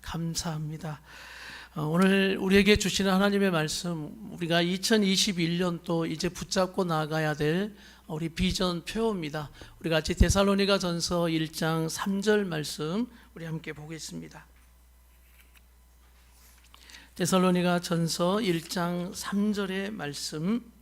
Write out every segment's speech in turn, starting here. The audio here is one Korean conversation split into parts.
감사합니다. 오늘 우리에게 주시는 하나님의 말씀, 우리가 2021년 또 이제 붙잡고 나가야 될 우리 비전 표입니다. 우리 같이 데살로니가 전서 1장 3절 말씀 우리 함께 보겠습니다. 데살로니가 전서 1장 3절의 말씀.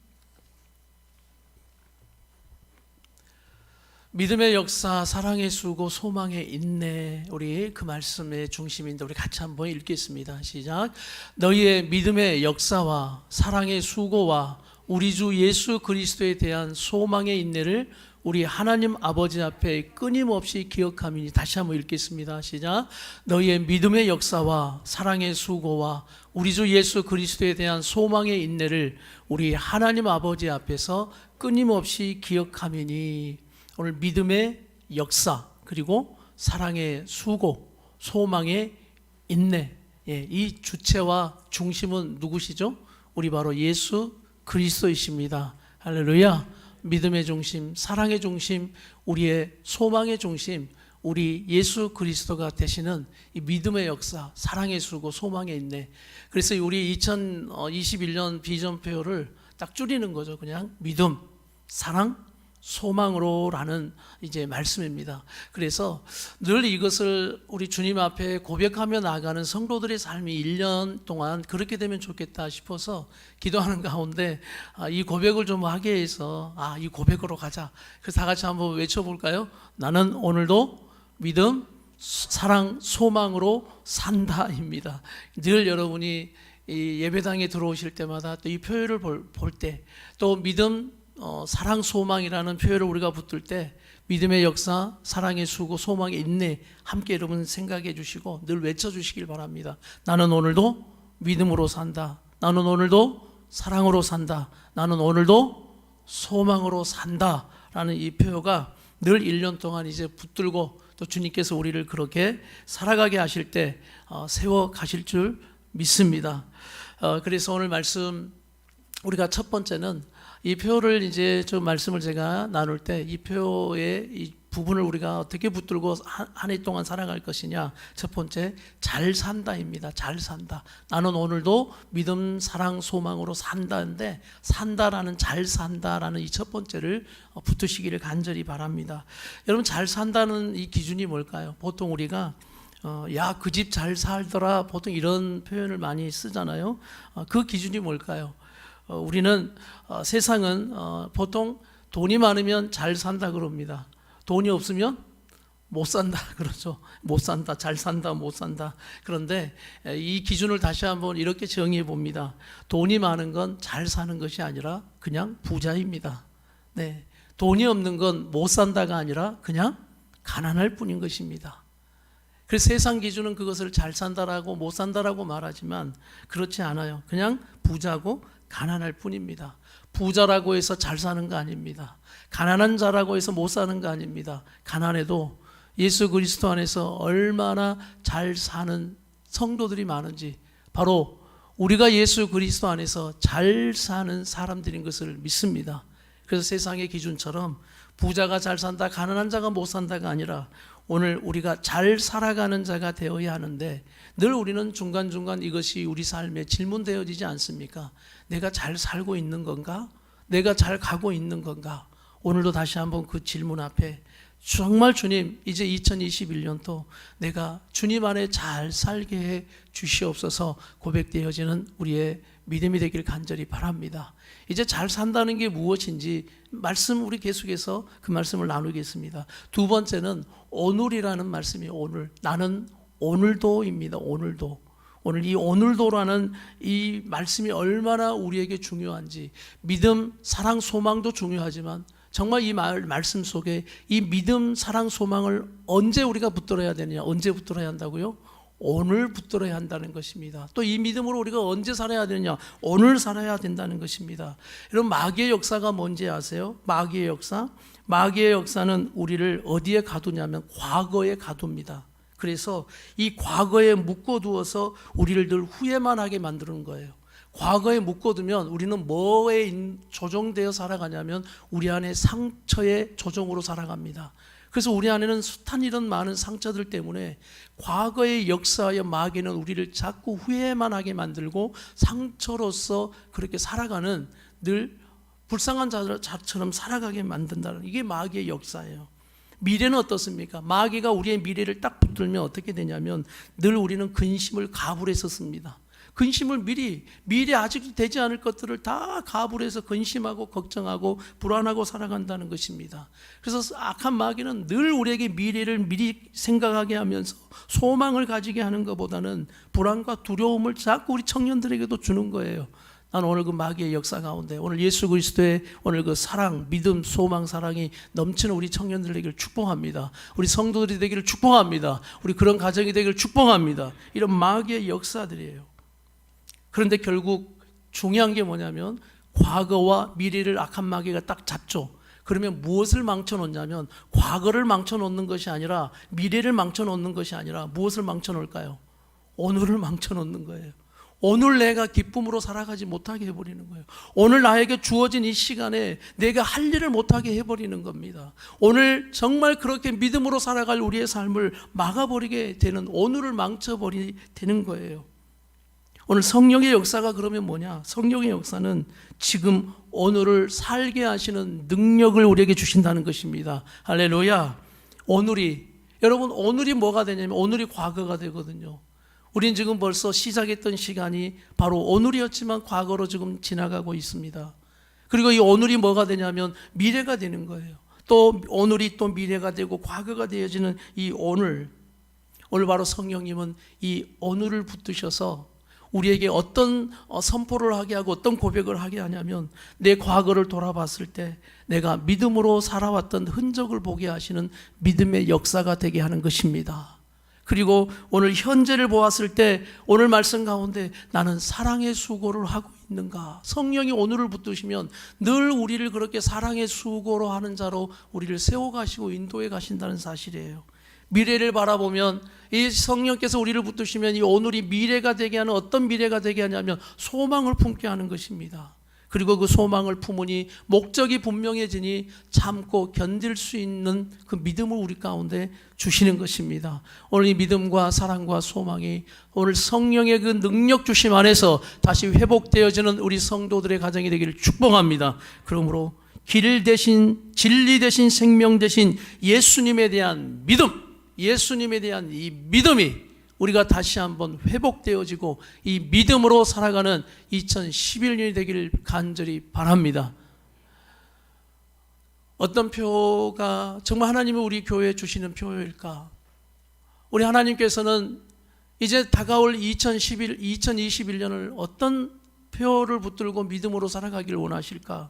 믿음의 역사, 사랑의 수고, 소망의 인내, 우리 그 말씀의 중심인데 우리 같이 한번 읽겠습니다. 시작. 너희의 믿음의 역사와 사랑의 수고와 우리 주 예수 그리스도에 대한 소망의 인내를 우리 하나님 아버지 앞에 끊임없이 기억하미니. 다시 한번 읽겠습니다. 시작. 너희의 믿음의 역사와 사랑의 수고와 우리 주 예수 그리스도에 대한 소망의 인내를 우리 하나님 아버지 앞에서 끊임없이 기억하미니. 오늘 믿음의 역사, 그리고 사랑의 수고, 소망의 인내, 이 주체와 중심은 누구시죠? 우리 바로 예수 그리스도이십니다. 할렐루야. 믿음의 중심, 사랑의 중심, 우리의 소망의 중심, 우리 예수 그리스도가 되시는 이 믿음의 역사, 사랑의 수고, 소망의 인내. 그래서 우리 2021년 비전표를 딱 줄이는 거죠. 그냥 믿음, 사랑, 소망으로라는 이제 말씀입니다. 그래서 늘 이것을 우리 주님 앞에 고백하며 나가는 성도들의 삶이 1년 동안 그렇게 되면 좋겠다 싶어서 기도하는 가운데 이 고백을 좀 하게 해서 이 고백으로 가자. 그래서 다 같이 한번 외쳐볼까요? 나는 오늘도 믿음, 사랑, 소망으로 산다입니다. 늘 여러분이 이 예배당에 들어오실 때마다 또 이 표현을 볼 때 또 믿음, 사랑, 소망이라는 표현을 우리가 붙들 때 믿음의 역사, 사랑의 수고, 소망의 인내 함께 여러분 생각해 주시고 늘 외쳐 주시길 바랍니다. 나는 오늘도 믿음으로 산다. 나는 오늘도 사랑으로 산다. 나는 오늘도 소망으로 산다. 라는 이 표현가 늘 1년 동안 이제 붙들고 또 주님께서 우리를 그렇게 살아가게 하실 때 세워 가실 줄 믿습니다. 그래서 오늘 말씀 우리가 첫 번째는 이 표를 이제 좀 말씀을 제가 나눌 때 이 표의 이 부분을 우리가 어떻게 붙들고 한 해 동안 살아갈 것이냐. 첫 번째, 잘 산다입니다. 잘 산다. 나는 오늘도 믿음, 사랑, 소망으로 산다인데 산다라는, 잘 산다라는 이 첫 번째를 붙으시기를 간절히 바랍니다. 여러분, 잘 산다는 이 기준이 뭘까요? 보통 우리가 야, 그 집 잘 살더라, 보통 이런 표현을 많이 쓰잖아요. 그 기준이 뭘까요? 우리는 세상은 보통 돈이 많으면 잘 산다 그럽니다. 돈이 없으면 못 산다 그러죠. 못 산다, 잘 산다, 못 산다. 그런데 이 기준을 다시 한번 이렇게 정의해 봅니다. 돈이 많은 건 잘 사는 것이 아니라 그냥 부자입니다. 네, 돈이 없는 건 못 산다가 아니라 그냥 가난할 뿐인 것입니다. 그래서 세상 기준은 그것을 잘 산다라고 못 산다라고 말하지만 그렇지 않아요. 그냥 부자고 가난할 뿐입니다. 부자라고 해서 잘 사는 거 아닙니다. 가난한 자라고 해서 못 사는 거 아닙니다. 가난해도 예수 그리스도 안에서 얼마나 잘 사는 성도들이 많은지 바로 우리가 예수 그리스도 안에서 잘 사는 사람들인 것을 믿습니다. 그래서 세상의 기준처럼 부자가 잘 산다, 가난한 자가 못 산다가 아니라 오늘 우리가 잘 살아가는 자가 되어야 하는데 늘 우리는 중간중간 이것이 우리 삶에 질문되어지지 않습니까? 내가 잘 살고 있는 건가? 내가 잘 가고 있는 건가? 오늘도 다시 한번 그 질문 앞에 정말 주님, 이제 2021년도 내가 주님 안에 잘 살게 해 주시옵소서 고백되어지는 우리의 믿음이 되길 간절히 바랍니다. 이제 잘 산다는 게 무엇인지 말씀 우리 계속해서 그 말씀을 나누겠습니다. 두 번째는 오늘이라는 말씀이에요. 오늘. 나는 오늘도입니다. 오늘도. 오늘 이 오늘도라는 이 말씀이 얼마나 우리에게 중요한지, 믿음, 사랑, 소망도 중요하지만 정말 이 말씀 속에 이 믿음, 사랑, 소망을 언제 우리가 붙들어야 되느냐? 언제 붙들어야 한다고요? 오늘 붙들어야 한다는 것입니다. 또 이 믿음으로 우리가 언제 살아야 되느냐? 오늘 살아야 된다는 것입니다. 여러분, 마귀의 역사가 뭔지 아세요? 마귀의 역사? 마귀의 역사는 우리를 어디에 가두냐면 과거에 가둡니다. 그래서 이 과거에 묶어두어서 우리를 늘 후회만 하게 만드는 거예요. 과거에 묶어두면 우리는 뭐에 조종되어 살아가냐면 우리 안에 상처의 조종으로 살아갑니다. 그래서 우리 안에는 숱한 이런 많은 상처들 때문에 과거의 역사의 마귀는 우리를 자꾸 후회만 하게 만들고 상처로서 그렇게 살아가는, 늘 불쌍한 자처럼 살아가게 만든다는, 이게 마귀의 역사예요. 미래는 어떻습니까? 마귀가 우리의 미래를 딱 붙들면 어떻게 되냐면 늘 우리는 근심을 가불해서 씁니다. 근심을 미래 아직 되지 않을 것들을 다 가불해서 근심하고 걱정하고 불안하고 살아간다는 것입니다. 그래서 악한 마귀는 늘 우리에게 미래를 미리 생각하게 하면서 소망을 가지게 하는 것보다는 불안과 두려움을 자꾸 우리 청년들에게도 주는 거예요. 나는 오늘 그 마귀의 역사 가운데 오늘 예수 그리스도의 오늘 그 사랑, 믿음, 소망, 사랑이 넘치는 우리 청년들 되기를 축복합니다. 우리 성도들이 되기를 축복합니다. 우리 그런 가정이 되기를 축복합니다. 이런 마귀의 역사들이에요. 그런데 결국 중요한 게 뭐냐면 과거와 미래를 악한 마귀가 딱 잡죠. 그러면 무엇을 망쳐놓냐면 과거를 망쳐놓는 것이 아니라 미래를 망쳐놓는 것이 아니라 무엇을 망쳐놓을까요? 오늘을 망쳐놓는 거예요. 오늘 내가 기쁨으로 살아가지 못하게 해버리는 거예요. 오늘 나에게 주어진 이 시간에 내가 할 일을 못하게 해버리는 겁니다. 오늘 정말 그렇게 믿음으로 살아갈 우리의 삶을 막아버리게 되는, 오늘을 망쳐버리게 되는 거예요. 오늘 성령의 역사가 그러면 뭐냐? 성령의 역사는 지금 오늘을 살게 하시는 능력을 우리에게 주신다는 것입니다. 할렐루야. 여러분 오늘이 뭐가 되냐면 오늘이 과거가 되거든요. 우린 지금 벌써 시작했던 시간이 바로 오늘이었지만 과거로 지금 지나가고 있습니다. 그리고 이 오늘이 뭐가 되냐면 미래가 되는 거예요. 또 오늘이 또 미래가 되고 과거가 되어지는 이 오늘 바로 성령님은 이 오늘을 붙드셔서 우리에게 어떤 선포를 하게 하고 어떤 고백을 하게 하냐면 내 과거를 돌아봤을 때 내가 믿음으로 살아왔던 흔적을 보게 하시는 믿음의 역사가 되게 하는 것입니다. 그리고 오늘 현재를 보았을 때 오늘 말씀 가운데 나는 사랑의 수고를 하고 있는가? 성령이 오늘을 붙드시면 늘 우리를 그렇게 사랑의 수고로 하는 자로 우리를 세워가시고 인도해 가신다는 사실이에요. 미래를 바라보면 이 성령께서 우리를 붙드시면 이 오늘이 미래가 되게 하는, 어떤 미래가 되게 하냐면 소망을 품게 하는 것입니다. 그리고 그 소망을 품으니 목적이 분명해지니 참고 견딜 수 있는 그 믿음을 우리 가운데 주시는 것입니다. 오늘 이 믿음과 사랑과 소망이 오늘 성령의 그 능력 주심 안에서 다시 회복되어지는 우리 성도들의 가정이 되기를 축복합니다. 그러므로 길 대신, 진리 대신, 생명 대신 예수님에 대한 믿음, 예수님에 대한 이 믿음이 우리가 다시 한번 회복되어지고 이 믿음으로 살아가는 2011년이 되기를 간절히 바랍니다. 어떤 표가 정말 하나님이 우리 교회에 주시는 표일까? 우리 하나님께서는 이제 다가올 2021년을 어떤 표를 붙들고 믿음으로 살아가기를 원하실까?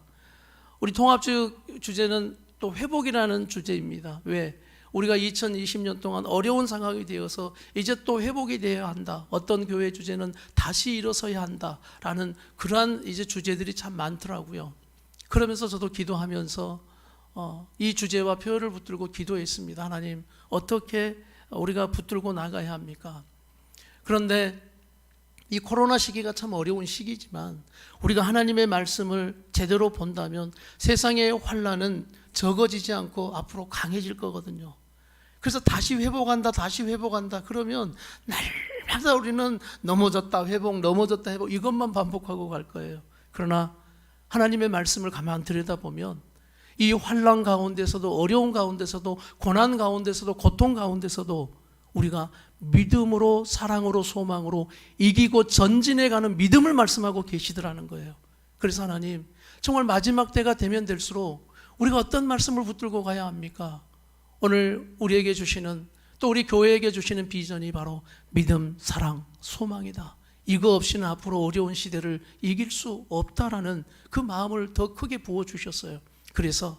우리 통합주 주제는 또 회복이라는 주제입니다. 왜? 우리가 2020년 동안 어려운 상황이 되어서 이제 또 회복이 되어야 한다. 어떤 교회 주제는 다시 일어서야 한다라는 그러한 이제 주제들이 참 많더라고요. 그러면서 저도 기도하면서 이 주제와 표를 붙들고 기도했습니다. 하나님, 어떻게 우리가 붙들고 나가야 합니까? 그런데 이 코로나 시기가 참 어려운 시기지만 우리가 하나님의 말씀을 제대로 본다면 세상의 환난은 적어지지 않고 앞으로 강해질 거거든요. 그래서 다시 회복한다 그러면 날마다 우리는 넘어졌다 회복 이것만 반복하고 갈 거예요. 그러나 하나님의 말씀을 가만 들여다보면 이 환난 가운데서도, 어려운 가운데서도, 고난 가운데서도, 고통 가운데서도 우리가 믿음으로, 사랑으로, 소망으로 이기고 전진해가는 믿음을 말씀하고 계시더라는 거예요. 그래서 하나님, 정말 마지막 때가 되면 될수록 우리가 어떤 말씀을 붙들고 가야 합니까? 오늘 우리에게 주시는, 또 우리 교회에게 주시는 비전이 바로 믿음, 사랑, 소망이다. 이거 없이는 앞으로 어려운 시대를 이길 수 없다라는 그 마음을 더 크게 부어주셨어요. 그래서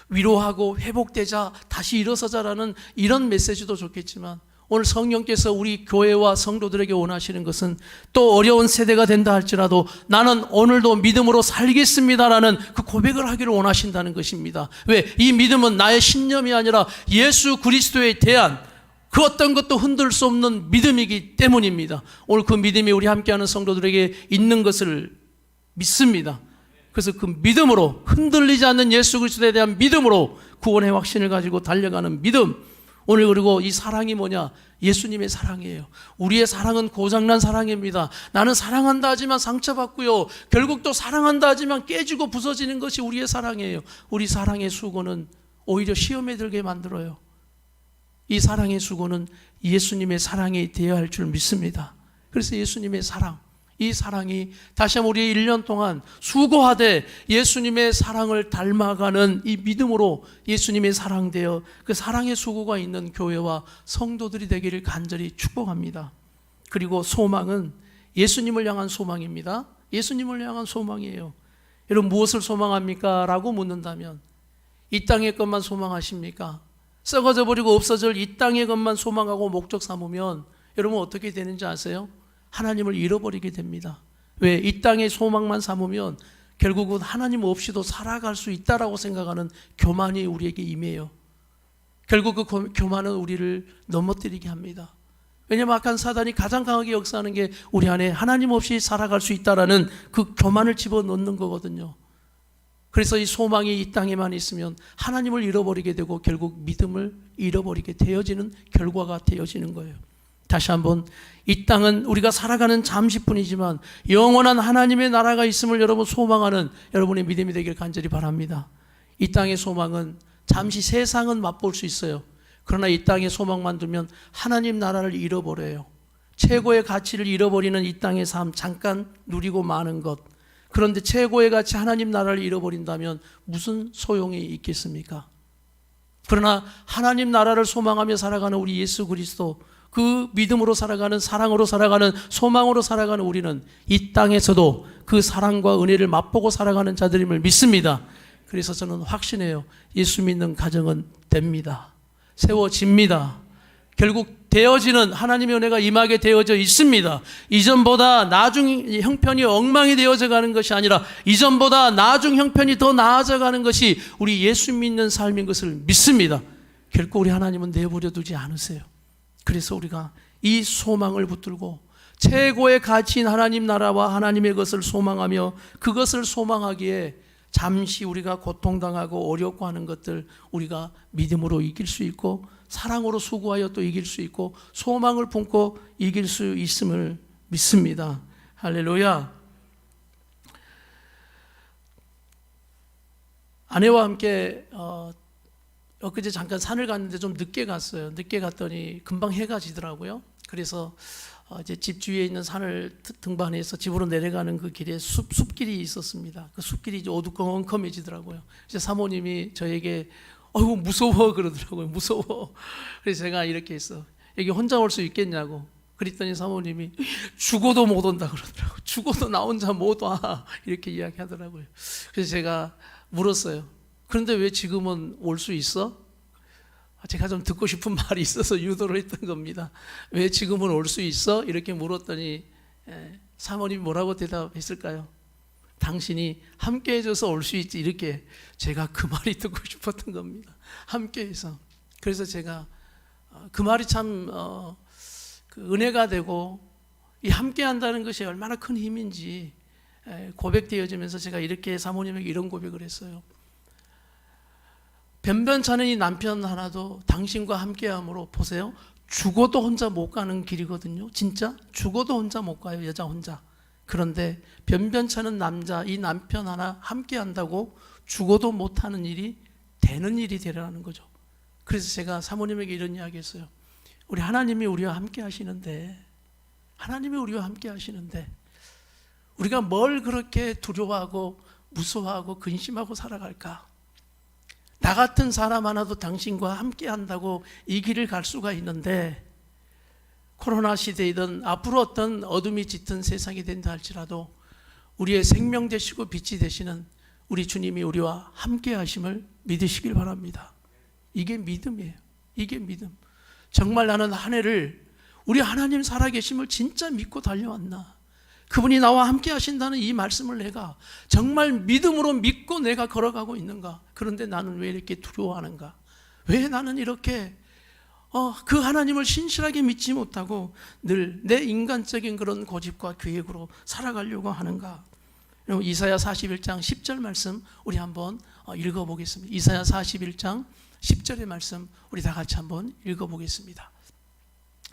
위로하고 회복되자, 다시 일어서자라는 이런 메시지도 좋겠지만 오늘 성령께서 우리 교회와 성도들에게 원하시는 것은 또 어려운 세대가 된다 할지라도 나는 오늘도 믿음으로 살겠습니다라는 그 고백을 하기를 원하신다는 것입니다. 왜? 이 믿음은 나의 신념이 아니라 예수 그리스도에 대한 그 어떤 것도 흔들 수 없는 믿음이기 때문입니다. 오늘 그 믿음이 우리 함께하는 성도들에게 있는 것을 믿습니다. 그래서 그 믿음으로, 흔들리지 않는 예수 그리스도에 대한 믿음으로 구원의 확신을 가지고 달려가는 믿음. 오늘 그리고 이 사랑이 뭐냐? 예수님의 사랑이에요. 우리의 사랑은 고장난 사랑입니다. 나는 사랑한다 하지만 상처받고요, 결국 또 사랑한다 하지만 깨지고 부서지는 것이 우리의 사랑이에요. 우리 사랑의 수고는 오히려 시험에 들게 만들어요. 이 사랑의 수고는 예수님의 사랑이 되어야 할 줄 믿습니다. 그래서 예수님의 사랑, 이 사랑이 다시 한번 우리 1년 동안 수고하되 예수님의 사랑을 닮아가는 이 믿음으로 예수님의 사랑되어 그 사랑의 수고가 있는 교회와 성도들이 되기를 간절히 축복합니다. 그리고 소망은 예수님을 향한 소망입니다. 예수님을 향한 소망이에요. 여러분, 무엇을 소망합니까? 라고 묻는다면 이 땅의 것만 소망하십니까? 썩어져 버리고 없어질 이 땅의 것만 소망하고 목적 삼으면 여러분 어떻게 되는지 아세요? 하나님을 잃어버리게 됩니다. 왜? 이 땅의 소망만 삼으면 결국은 하나님 없이도 살아갈 수 있다라고 생각하는 교만이 우리에게 임해요. 결국 그 교만은 우리를 넘어뜨리게 합니다. 왜냐하면 악한 사단이 가장 강하게 역사하는 게 우리 안에 하나님 없이 살아갈 수 있다라는 그 교만을 집어넣는 거거든요. 그래서 이 소망이 이 땅에만 있으면 하나님을 잃어버리게 되고 결국 믿음을 잃어버리게 되어지는 결과가 되어지는 거예요. 다시 한번, 이 땅은 우리가 살아가는 잠시뿐이지만 영원한 하나님의 나라가 있음을 여러분 소망하는 여러분의 믿음이 되길 간절히 바랍니다. 이 땅의 소망은 잠시 세상은 맛볼 수 있어요. 그러나 이 땅의 소망만 두면 하나님 나라를 잃어버려요. 최고의 가치를 잃어버리는 이 땅의 삶, 잠깐 누리고 마는 것. 그런데 최고의 가치 하나님 나라를 잃어버린다면 무슨 소용이 있겠습니까? 그러나 하나님 나라를 소망하며 살아가는 우리 예수 그리스도, 그 믿음으로 살아가는, 사랑으로 살아가는, 소망으로 살아가는 우리는 이 땅에서도 그 사랑과 은혜를 맛보고 살아가는 자들임을 믿습니다. 그래서 저는 확신해요. 예수 믿는 가정은 됩니다. 세워집니다. 결국 되어지는 하나님의 은혜가 임하게 되어져 있습니다. 이전보다 나중 형편이 엉망이 되어져 가는 것이 아니라 이전보다 나중 형편이 더 나아져 가는 것이 우리 예수 믿는 삶인 것을 믿습니다. 결코 우리 하나님은 내버려 두지 않으세요. 그래서 우리가 이 소망을 붙들고 최고의 가치인 하나님 나라와 하나님의 것을 소망하며 그것을 소망하기에 잠시 우리가 고통당하고 어렵고 하는 것들 우리가 믿음으로 이길 수 있고 사랑으로 수고하여 또 이길 수 있고 소망을 품고 이길 수 있음을 믿습니다. 할렐루야. 아내와 함께 엊그제 잠깐 산을 갔는데 좀 늦게 갔어요. 늦게 갔더니 금방 해가 지더라고요. 그래서 이제 집 주위에 있는 산을 등반해서 집으로 내려가는 그 길에 숲길이 있었습니다. 그 숲길이 이제 어두컴컴해지더라고요. 이제 사모님이 저에게 어이구 무서워 그러더라고요. 무서워. 그래서 제가 이렇게 했어. 여기 혼자 올 수 있겠냐고. 그랬더니 사모님이 죽어도 못 온다 그러더라고요. 죽어도 나 혼자 못 와. 이렇게 이야기하더라고요. 그래서 제가 물었어요. 그런데 왜 지금은 올 수 있어? 제가 좀 듣고 싶은 말이 있어서 유도를 했던 겁니다. 왜 지금은 올 수 있어? 이렇게 물었더니 사모님이 뭐라고 대답했을까요? 당신이 함께 해줘서 올 수 있지. 이렇게 제가 그 말이 듣고 싶었던 겁니다. 함께 해서. 그래서 제가 그 말이 참 그 은혜가 되고 이 함께 한다는 것이 얼마나 큰 힘인지 고백되어지면서 제가 이렇게 사모님에게 이런 고백을 했어요. 변변찮은 이 남편 하나도 당신과 함께함으로 보세요. 죽어도 혼자 못 가는 길이거든요. 진짜 죽어도 혼자 못 가요. 여자 혼자. 그런데 변변찮은 남자, 이 남편 하나 함께한다고 죽어도 못하는 일이 되는 일이 되라는 거죠. 그래서 제가 사모님에게 이런 이야기 했어요. 우리 하나님이 우리와 함께 하시는데 우리가 뭘 그렇게 두려워하고 무서워하고 근심하고 살아갈까? 나 같은 사람 하나도 당신과 함께 한다고 이 길을 갈 수가 있는데 코로나 시대이든 앞으로 어떤 어둠이 짙은 세상이 된다 할지라도 우리의 생명 되시고 빛이 되시는 우리 주님이 우리와 함께 하심을 믿으시길 바랍니다. 이게 믿음이에요. 이게 믿음. 정말 나는 한 해를 우리 하나님 살아계심을 진짜 믿고 달려왔나? 그분이 나와 함께 하신다는 이 말씀을 내가 정말 믿음으로 믿고 내가 걸어가고 있는가? 그런데 나는 왜 이렇게 두려워하는가? 왜 나는 이렇게 그 하나님을 신실하게 믿지 못하고 늘 내 인간적인 그런 고집과 계획으로 살아가려고 하는가? 그럼 이사야 41장 10절 말씀 우리 한번 읽어보겠습니다. 이사야 41장 10절의 말씀 우리 다 같이 한번 읽어보겠습니다.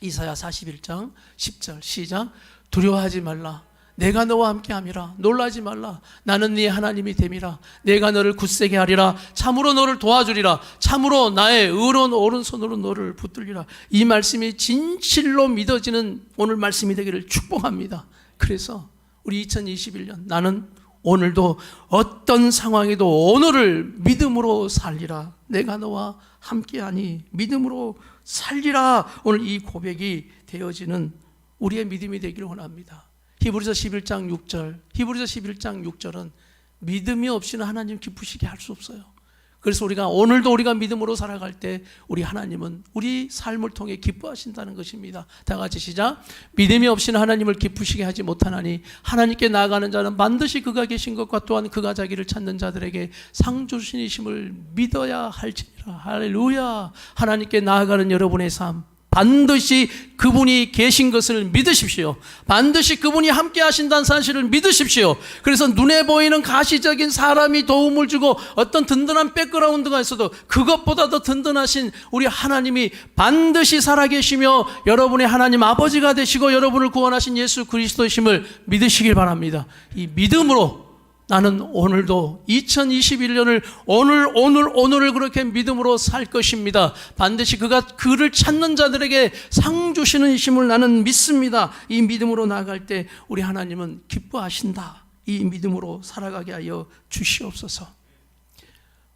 이사야 41장 10절 시작. 두려워하지 말라. 내가 너와 함께함이라. 놀라지 말라. 나는 네 하나님이 됨이라. 내가 너를 굳세게 하리라. 참으로 너를 도와주리라. 참으로 나의 의로운 오른손으로 너를 붙들리라. 이 말씀이 진실로 믿어지는 오늘 말씀이 되기를 축복합니다. 그래서 우리 2021년 나는 오늘도 어떤 상황에도 오늘을 믿음으로 살리라. 내가 너와 함께하니 믿음으로 살리라. 오늘 이 고백이 되어지는 우리의 믿음이 되기를 원합니다. 히브리서 11장 6절, 히브리서 11장 6절은 믿음이 없이는 하나님 기쁘시게 할 수 없어요. 그래서 우리가 오늘도 우리가 믿음으로 살아갈 때 우리 하나님은 우리 삶을 통해 기뻐하신다는 것입니다. 다 같이 시작. 믿음이 없이는 하나님을 기쁘시게 하지 못하나니 하나님께 나아가는 자는 반드시 그가 계신 것과 또한 그가 자기를 찾는 자들에게 상 주시심을 믿어야 할지니라. 할렐루야. 하나님께 나아가는 여러분의 삶, 반드시 그분이 계신 것을 믿으십시오. 반드시 그분이 함께 하신다는 사실을 믿으십시오. 그래서 눈에 보이는 가시적인 사람이 도움을 주고 어떤 든든한 백그라운드가 있어도 그것보다 더 든든하신 우리 하나님이 반드시 살아계시며 여러분의 하나님 아버지가 되시고 여러분을 구원하신 예수 그리스도이심을 믿으시길 바랍니다. 이 믿음으로 나는 오늘도 2021년을 오늘을 그렇게 믿음으로 살 것입니다. 반드시 그가 그를 찾는 자들에게 상 주시는 이심을 나는 믿습니다. 이 믿음으로 나아갈 때 우리 하나님은 기뻐하신다. 이 믿음으로 살아가게 하여 주시옵소서.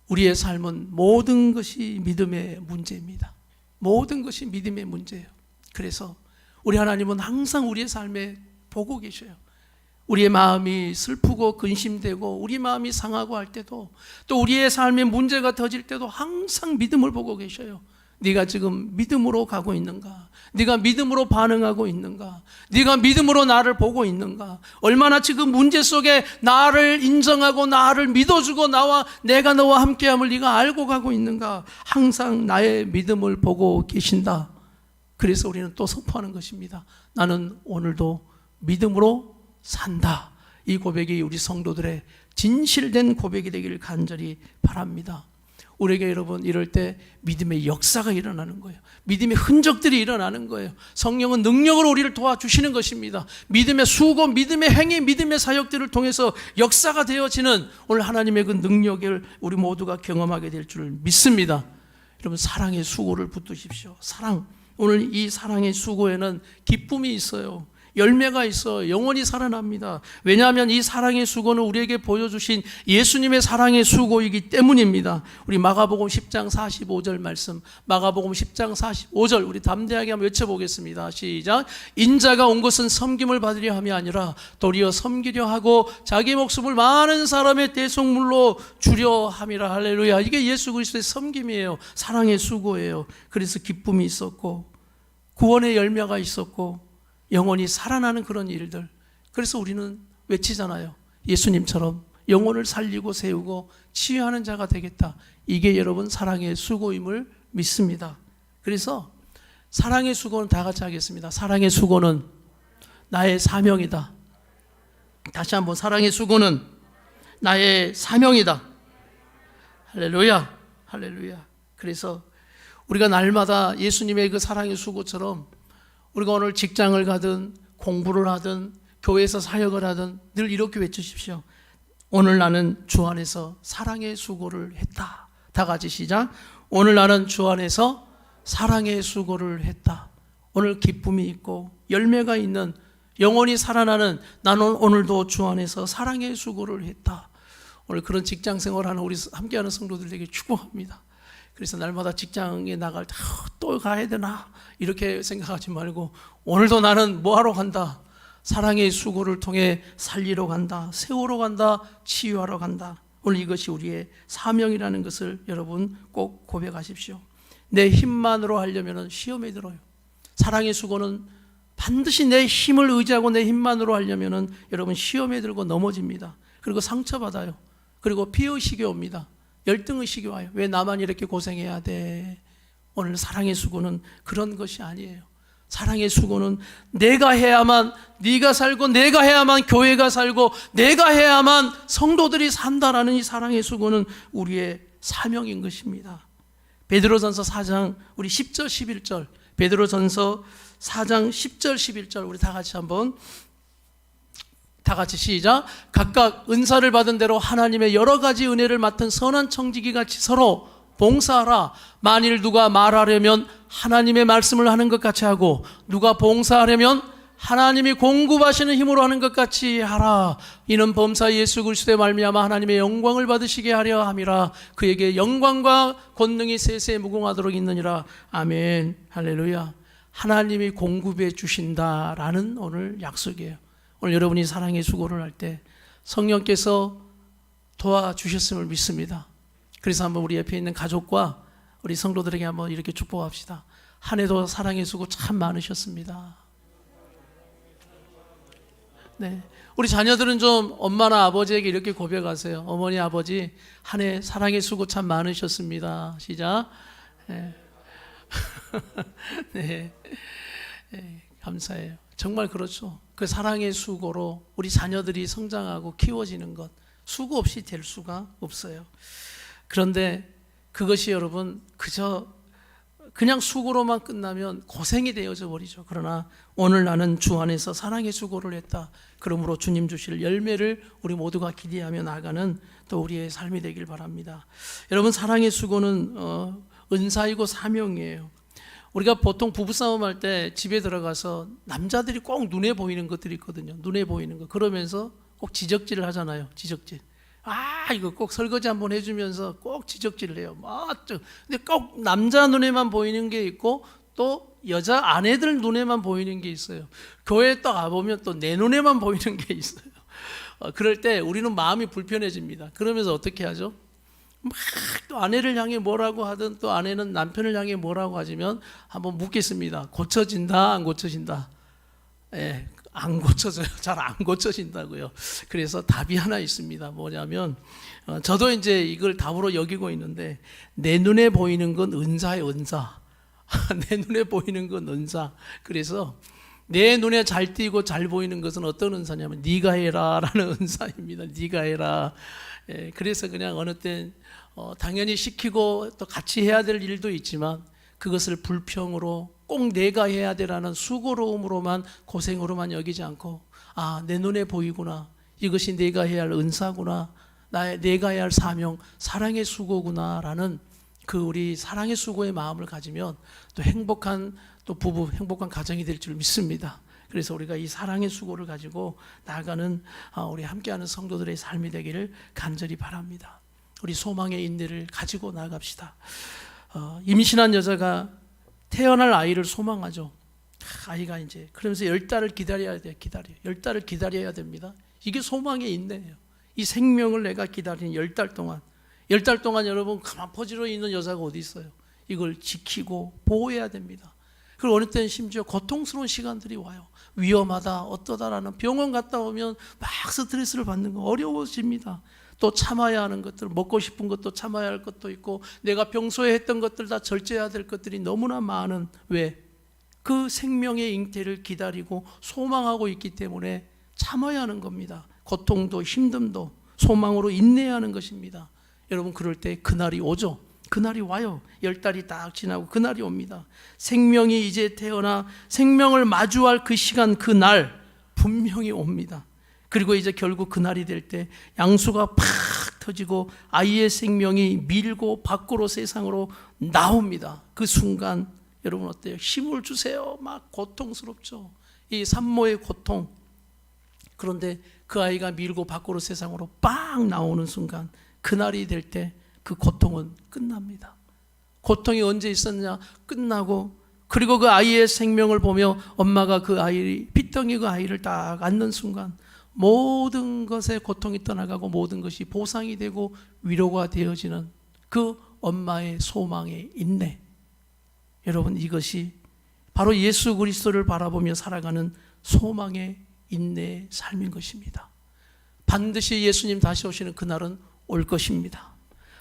우리의 삶은 모든 것이 믿음의 문제입니다. 모든 것이 믿음의 문제예요. 그래서 우리 하나님은 항상 우리의 삶에 보고 계셔요. 우리의 마음이 슬프고 근심되고 우리 마음이 상하고 할 때도 또 우리의 삶에 문제가 터질 때도 항상 믿음을 보고 계셔요. 네가 지금 믿음으로 가고 있는가? 네가 믿음으로 반응하고 있는가? 네가 믿음으로 나를 보고 있는가? 얼마나 지금 문제 속에 나를 인정하고 나를 믿어주고 내가 너와 함께함을 네가 알고 가고 있는가? 항상 나의 믿음을 보고 계신다. 그래서 우리는 또 선포하는 것입니다. 나는 오늘도 믿음으로 산다. 이 고백이 우리 성도들의 진실된 고백이 되기를 간절히 바랍니다. 우리에게 여러분 이럴 때 믿음의 역사가 일어나는 거예요. 믿음의 흔적들이 일어나는 거예요. 성령은 능력으로 우리를 도와주시는 것입니다. 믿음의 수고, 믿음의 행위, 믿음의 사역들을 통해서 역사가 되어지는 오늘 하나님의 그 능력을 우리 모두가 경험하게 될 줄 믿습니다. 여러분 사랑의 수고를 붙드십시오. 사랑, 오늘 이 사랑의 수고에는 기쁨이 있어요. 열매가 있어 영원히 살아납니다. 왜냐하면 이 사랑의 수고는 우리에게 보여주신 예수님의 사랑의 수고이기 때문입니다. 우리 마가복음 10장 45절 말씀, 마가복음 10장 45절 우리 담대하게 한번 외쳐보겠습니다. 시작. 인자가 온 것은 섬김을 받으려 함이 아니라 도리어 섬기려 하고 자기 목숨을 많은 사람의 대속물로 주려 함이라. 할렐루야. 이게 예수 그리스도의 섬김이에요. 사랑의 수고예요. 그래서 기쁨이 있었고 구원의 열매가 있었고 영원히 살아나는 그런 일들. 그래서 우리는 외치잖아요. 예수님처럼 영혼을 살리고 세우고 치유하는 자가 되겠다. 이게 여러분 사랑의 수고임을 믿습니다. 그래서 사랑의 수고는 다 같이 하겠습니다. 사랑의 수고는 나의 사명이다. 다시 한번 사랑의 수고는 나의 사명이다. 할렐루야. 할렐루야. 그래서 우리가 날마다 예수님의 그 사랑의 수고처럼 우리가 오늘 직장을 가든 공부를 하든 교회에서 사역을 하든 늘 이렇게 외치십시오. 오늘 나는 주 안에서 사랑의 수고를 했다. 다 같이 시작. 오늘 나는 주 안에서 사랑의 수고를 했다. 오늘 기쁨이 있고 열매가 있는 영원히 살아나는 나는 오늘도 주 안에서 사랑의 수고를 했다. 오늘 그런 직장 생활하는 우리 함께하는 성도들에게 축복합니다. 그래서 날마다 직장에 나갈 때 또 가야 되나 이렇게 생각하지 말고 오늘도 나는 뭐하러 간다? 사랑의 수고를 통해 살리러 간다, 세우러 간다, 치유하러 간다. 오늘 이것이 우리의 사명이라는 것을 여러분 꼭 고백하십시오. 내 힘만으로 하려면 시험에 들어요. 사랑의 수고는 반드시 내 힘을 의지하고 내 힘만으로 하려면 여러분 시험에 들고 넘어집니다. 그리고 상처받아요. 그리고 피의식이 옵니다. 열등의식이 와요. 왜 나만 이렇게 고생해야 돼? 오늘 사랑의 수고는 그런 것이 아니에요. 사랑의 수고는 내가 해야만 네가 살고, 내가 해야만 교회가 살고, 내가 해야만 성도들이 산다라는 이 사랑의 수고는 우리의 사명인 것입니다. 베드로전서 4장 우리 10절 11절, 베드로전서 4장 10절 11절 우리 다 같이 한번, 다 같이 시작. 각각 은사를 받은 대로 하나님의 여러 가지 은혜를 맡은 선한 청지기 같이 서로 봉사하라. 만일 누가 말하려면 하나님의 말씀을 하는 것 같이 하고, 누가 봉사하려면 하나님이 공급하시는 힘으로 하는 것 같이 하라. 이는 범사 예수 그리스도의 말미암아 하나님의 영광을 받으시게 하려 함이라. 그에게 영광과 권능이 세세 무궁하도록 있느니라. 아멘. 할렐루야. 하나님이 공급해 주신다라는 오늘 약속이에요. 오늘 여러분이 사랑의 수고를 할 때 성령께서 도와주셨음을 믿습니다. 그래서 한번 우리 옆에 있는 가족과 우리 성도들에게 한번 이렇게 축복합시다. 한 해도 사랑의 수고 참 많으셨습니다. 네, 우리 자녀들은 좀 엄마나 아버지에게 이렇게 고백하세요. 어머니, 아버지, 한 해 사랑의 수고 참 많으셨습니다. 시작. 네. 네. 네, 감사해요. 정말 그렇죠. 그 사랑의 수고로 우리 자녀들이 성장하고 키워지는 것, 수고 없이 될 수가 없어요. 그런데 그것이 여러분 그냥 수고로만 끝나면 고생이 되어져 버리죠. 그러나 오늘 나는 주 안에서 사랑의 수고를 했다. 그러므로 주님 주실 열매를 우리 모두가 기대하며 나가는 또 우리의 삶이 되길 바랍니다. 여러분, 사랑의 수고는 은사이고 사명이에요. 우리가 보통 부부싸움 할 때 집에 들어가서 남자들이 꼭 눈에 보이는 것들이 있거든요. 눈에 보이는 거. 그러면서 꼭 지적질을 하잖아요. 지적질. 이거 꼭 설거지 한번 해주면서 꼭 지적질을 해요. 근데 꼭 남자 눈에만 보이는 게 있고 또 여자 아내들 눈에만 보이는 게 있어요. 교회에 딱 가보면 또 내 눈에만 보이는 게 있어요. 그럴 때 우리는 마음이 불편해집니다. 그러면서 어떻게 하죠? 막 또 아내를 향해 뭐라고 하든, 또 아내는 남편을 향해 뭐라고 하시면 한번 묻겠습니다. 고쳐진다, 안 고쳐진다? 예, 안 고쳐져요. 잘 안 고쳐진다고요. 그래서 답이 하나 있습니다. 뭐냐면 저도 이제 이걸 답으로 여기고 있는데, 내 눈에 보이는 건 은사예요, 은사. 내 눈에 보이는 건 은사. 그래서 내 눈에 잘 띄고 잘 보이는 것은 어떤 은사냐면 네가 해라라는 은사입니다. 네가 해라. 예, 그래서 그냥 어느 땐 당연히 시키고 또 같이 해야 될 일도 있지만 그것을 불평으로 꼭 내가 해야 되라는 수고로움으로만, 고생으로만 여기지 않고, 내 눈에 보이구나, 이것이 내가 해야 할 은사구나, 내가 해야 할 사명, 사랑의 수고구나 라는 그 우리 사랑의 수고의 마음을 가지면 또 행복한 또 부부, 행복한 가정이 될 줄 믿습니다. 그래서 우리가 이 사랑의 수고를 가지고 나아가는 우리 함께하는 성도들의 삶이 되기를 간절히 바랍니다. 우리 소망의 인내를 가지고 나아갑시다. 임신한 여자가 태어날 아이를 소망하죠. 아이가 이제 그러면서 10달을 기다려야 돼요. 10달을 기다려야 됩니다. 이게 소망의 인내예요. 이 생명을 내가 기다리는 10달 동안, 10달 동안 여러분 가만 포지로 있는 여자가 어디 있어요? 이걸 지키고 보호해야 됩니다. 그리고 어느 때는 심지어 고통스러운 시간들이 와요. 위험하다, 어떠다라는, 병원 갔다 오면 막 스트레스를 받는 거 어려워집니다. 또 참아야 하는 것들, 먹고 싶은 것도 참아야 할 것도 있고, 내가 평소에 했던 것들 다 절제해야 될 것들이 너무나 많은, 왜? 그 생명의 잉태를 기다리고 소망하고 있기 때문에 참아야 하는 겁니다. 고통도 힘듦도 소망으로 인내해야 하는 것입니다. 여러분, 그럴 때 그날이 오죠. 그날이 와요. 10달이 딱 지나고 그날이 옵니다. 생명이 이제 태어나 생명을 마주할 그 시간, 그 날 분명히 옵니다. 그리고 이제 결국 그날이 될 때 양수가 팍 터지고 아이의 생명이 밀고 밖으로 세상으로 나옵니다. 그 순간 여러분 어때요? 힘을 주세요. 막 고통스럽죠. 이 산모의 고통. 그런데 그 아이가 밀고 밖으로 세상으로 빵 나오는 순간, 그날이 될 때 그 고통은 끝납니다. 고통이 언제 있었냐? 끝나고, 그리고 그 아이의 생명을 보며 엄마가 그 아이, 핏덩이 그 아이를 딱 안는 순간 모든 것에 고통이 떠나가고 모든 것이 보상이 되고 위로가 되어지는 그 엄마의 소망의 인내. 여러분, 이것이 바로 예수 그리스도를 바라보며 살아가는 소망의 인내의 삶인 것입니다. 반드시 예수님 다시 오시는 그날은 올 것입니다.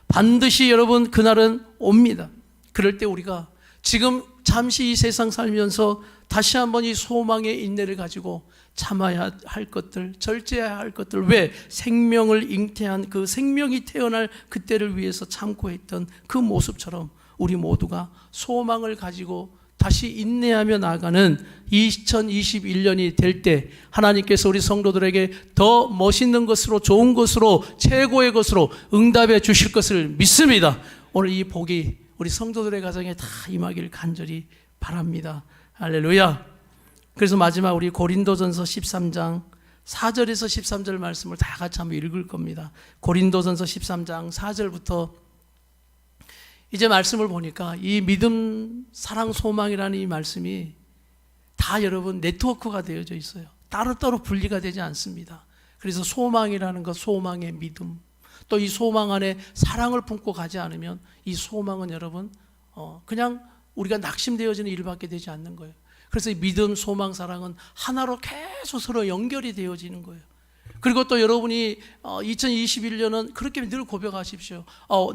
반드시 여러분 그날은 옵니다. 그럴 때 우리가 지금 잠시 이 세상 살면서 다시 한번 이 소망의 인내를 가지고 참아야 할 것들, 절제해야 할 것들, 왜 생명을 잉태한 그 생명이 태어날 그때를 위해서 참고 했던 그 모습처럼 우리 모두가 소망을 가지고 다시 인내하며 나아가는 2021년이 될 때 하나님께서 우리 성도들에게 더 멋있는 것으로, 좋은 것으로, 최고의 것으로 응답해 주실 것을 믿습니다. 오늘 이 복이 우리 성도들의 가정에 다 임하길 간절히 바랍니다. 할렐루야. 그래서 마지막 우리 고린도전서 13장 4절에서 13절 말씀을 다 같이 한번 읽을 겁니다. 고린도전서 13장 4절부터 이제 말씀을 보니까 이 믿음, 사랑, 소망이라는 이 말씀이 다 여러분 네트워크가 되어져 있어요. 따로따로 분리가 되지 않습니다. 그래서 소망이라는 것, 소망의 믿음, 또 이 소망 안에 사랑을 품고 가지 않으면 이 소망은 여러분 그냥 우리가 낙심되어지는 일밖에 되지 않는 거예요. 그래서 이 믿음, 소망, 사랑은 하나로 계속 서로 연결이 되어지는 거예요. 그리고 또 여러분이 2021년은 그렇게 늘 고백하십시오.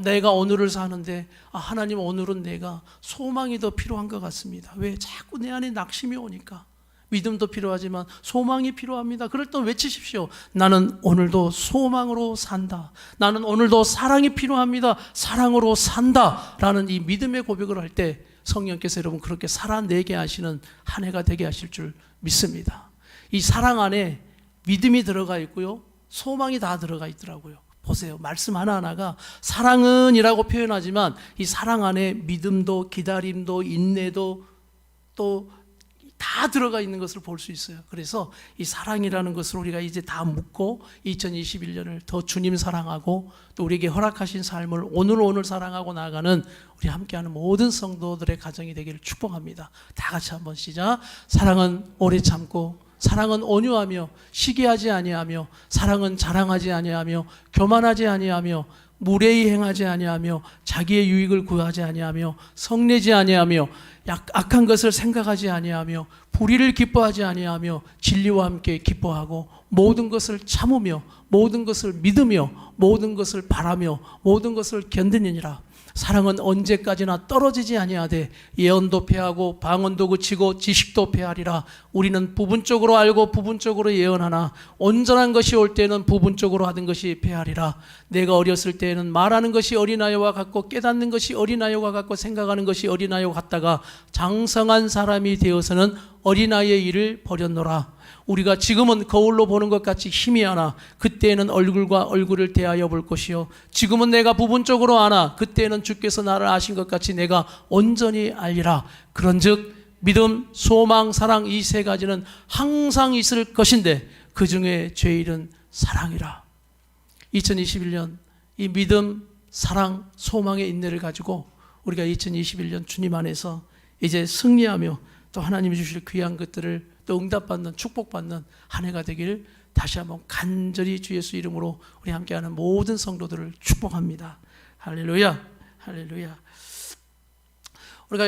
내가 오늘을 사는데 하나님, 오늘은 내가 소망이 더 필요한 것 같습니다. 왜? 자꾸 내 안에 낙심이 오니까. 믿음도 필요하지만 소망이 필요합니다. 그럴 때 외치십시오. 나는 오늘도 소망으로 산다. 나는 오늘도 사랑이 필요합니다. 사랑으로 산다. 라는 이 믿음의 고백을 할 때 성령께서 여러분 그렇게 살아내게 하시는 한 해가 되게 하실 줄 믿습니다. 이 사랑 안에 믿음이 들어가 있고요, 소망이 다 들어가 있더라고요. 보세요. 말씀 하나하나가 사랑은 이라고 표현하지만 이 사랑 안에 믿음도, 기다림도, 인내도 또 다 들어가 있는 것을 볼 수 있어요. 그래서 이 사랑이라는 것을 우리가 이제 다 묻고 2021년을 더 주님 사랑하고 또 우리에게 허락하신 삶을 오늘 사랑하고 나아가는 우리 함께하는 모든 성도들의 가정이 되기를 축복합니다. 다 같이 한번 시작. 사랑은 오래 참고, 사랑은 온유하며 시기하지 아니하며, 사랑은 자랑하지 아니하며 교만하지 아니하며, 무례히 행하지 아니하며, 자기의 유익을 구하지 아니하며, 성내지 아니하며, 악한 것을 생각하지 아니하며, 불의를 기뻐하지 아니하며, 진리와 함께 기뻐하고, 모든 것을 참으며, 모든 것을 믿으며, 모든 것을 바라며, 모든 것을 견디느니라. 사랑은 언제까지나 떨어지지 아니하되 예언도 패하고 방언도 그치고 지식도 패하리라. 우리는 부분적으로 알고 부분적으로 예언하나 온전한 것이 올 때는 부분적으로 하던 것이 패하리라. 내가 어렸을 때에는 말하는 것이 어린아이와 같고 깨닫는 것이 어린아이와 같고 생각하는 것이 어린아이와 같다가 장성한 사람이 되어서는 어린아이의 일을 버렸노라. 우리가 지금은 거울로 보는 것 같이 희미하나 그때에는 얼굴과 얼굴을 대하여 볼 것이요, 지금은 내가 부분적으로 아나 그때에는 주께서 나를 아신 것 같이 내가 온전히 알리라. 그런즉 믿음, 소망, 사랑 이 세 가지는 항상 있을 것인데 그 중에 제일은 사랑이라. 2021년 이 믿음, 사랑, 소망의 인내를 가지고 우리가 2021년 주님 안에서 이제 승리하며 또 하나님이 주실 귀한 것들을 또 응답받는, 축복받는 한 해가 되기를 다시 한번 간절히 주 예수 이름으로 우리 함께하는 모든 성도들을 축복합니다. 할렐루야, 할렐루야. 우리가